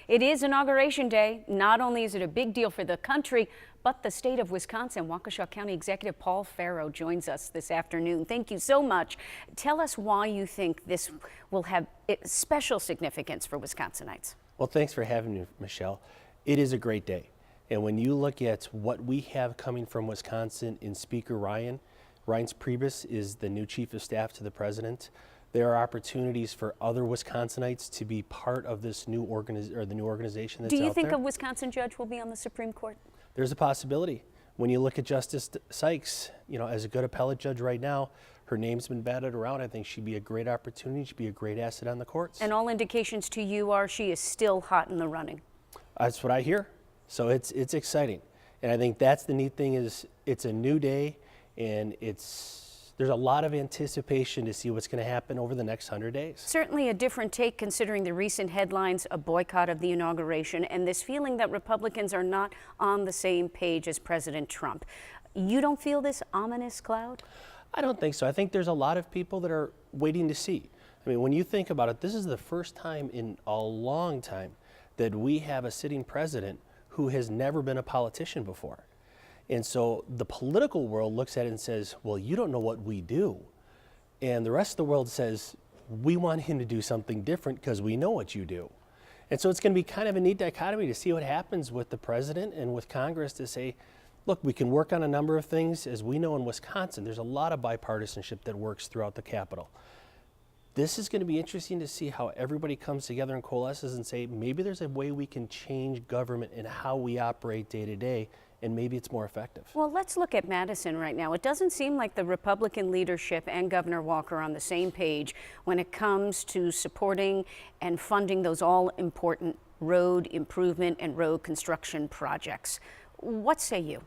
It is Inauguration Day. Not only is it a big deal for the country, but the state of Wisconsin. Waukesha County Executive Paul Farrow joins us this afternoon. Thank you so much. Tell us why you think this will have special significance for Wisconsinites. Well, thanks for having me, Michelle. It is a great day. And when you look at what we have coming from Wisconsin in Speaker Reince Priebus is the new Chief of Staff to the President. There are opportunities for other Wisconsinites to be part of this new organization that's out there. Do you think a Wisconsin judge will be on the Supreme Court? There's a possibility. When you look at Justice Sykes, as a good appellate judge right now, her name's been batted around. I think she'd be a great opportunity. She'd be a great asset on the courts. And all indications to you are she is still hot in the running. That's what I hear. So it's exciting. And I think that's the neat thing is it's a new day, and there's a lot of anticipation to see what's going to happen over the next 100 days. Certainly a different take considering the recent headlines, a boycott of the inauguration, and this feeling that Republicans are not on the same page as President Trump. You don't feel this ominous cloud? I don't think so. I think there's a lot of people that are waiting to see. I mean, when you think about it, this is the first time in a long time that we have a sitting president who has never been a politician before. And so the political world looks at it and says, well, you don't know what we do. And the rest of the world says, we want him to do something different because we know what you do. And so it's going to be kind of a neat dichotomy to see what happens with the president and with Congress to say, look, we can work on a number of things. As we know in Wisconsin, there's a lot of bipartisanship that works throughout the Capitol. This is going to be interesting to see how everybody comes together and coalesces and say, maybe there's a way we can change government and how we operate day to day, and maybe it's more effective. Well, let's look at Madison right now. It doesn't seem like the Republican leadership and Governor Walker are on the same page when it comes to supporting and funding those all-important road improvement and road construction projects. What say you?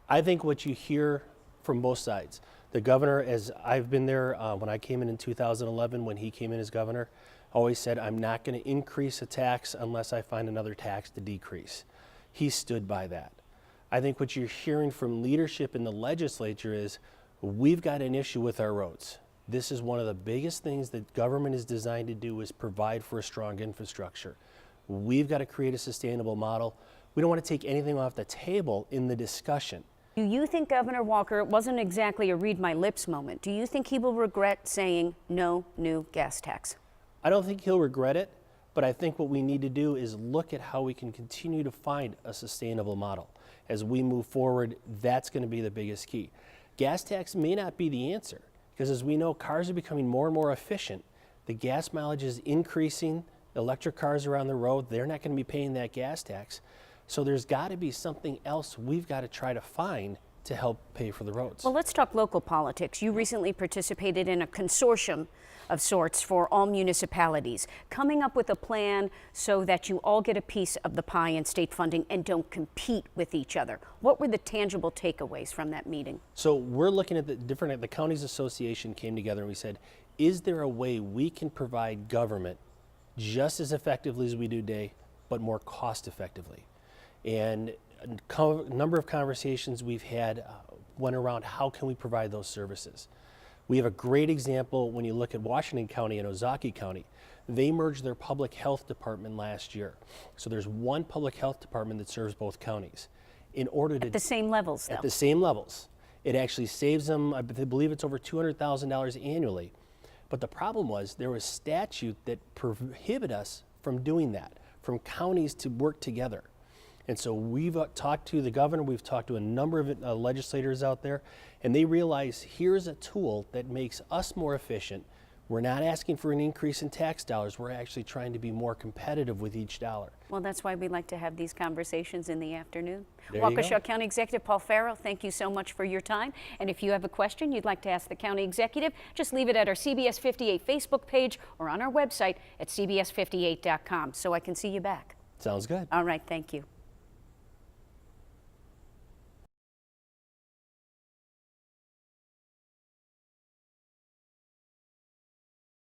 I think what you hear from both sides. The governor, as I've been there when I came in 2011, when he came in as governor, always said, I'm not going to increase a tax unless I find another tax to decrease. He stood by that. I think what you're hearing from leadership in the legislature is we've got an issue with our roads. This is one of the biggest things that government is designed to do is provide for a strong infrastructure. We've got to create a sustainable model. We don't want to take anything off the table in the discussion. Do you think Governor Walker, it wasn't exactly a read my lips moment, do you think he will regret saying no new gas tax? I don't think he'll regret it, but I think what we need to do is look at how we can continue to find a sustainable model. As we move forward, that's going to be the biggest key. Gas tax may not be the answer, because as we know, cars are becoming more and more efficient. The gas mileage is increasing. Electric cars are on the road. They're not going to be paying that gas tax. So there's got to be something else we've got to try to find to help pay for the roads. Well, let's talk local politics. You recently participated in a consortium of sorts for all municipalities, coming up with a plan so that you all get a piece of the pie in state funding and don't compete with each other. What were the tangible takeaways from that meeting? So we're looking at the Counties Association came together and we said, is there a way we can provide government just as effectively as we do today, but more cost effectively? And a number of conversations we've had went around how can we provide those services. We have a great example when you look at Washington County and Ozaukee County. They merged their public health department last year. So there's one public health department that serves both counties. In order to at the same levels, though. At the same levels. It actually saves them, I believe it's over $200,000 annually. But the problem was there was statute that prohibited us from doing that, from counties to work together. And so we've talked to the governor, we've talked to a number of legislators out there, and they realize here's a tool that makes us more efficient. We're not asking for an increase in tax dollars, we're actually trying to be more competitive with each dollar. Well, that's why we like to have these conversations in the afternoon. There you go. Waukesha County Executive Paul Farrow, thank you so much for your time. And if you have a question you'd like to ask the county executive, just leave it at our CBS 58 Facebook page or on our website at cbs58.com so I can see you back. Sounds good. All right, thank you.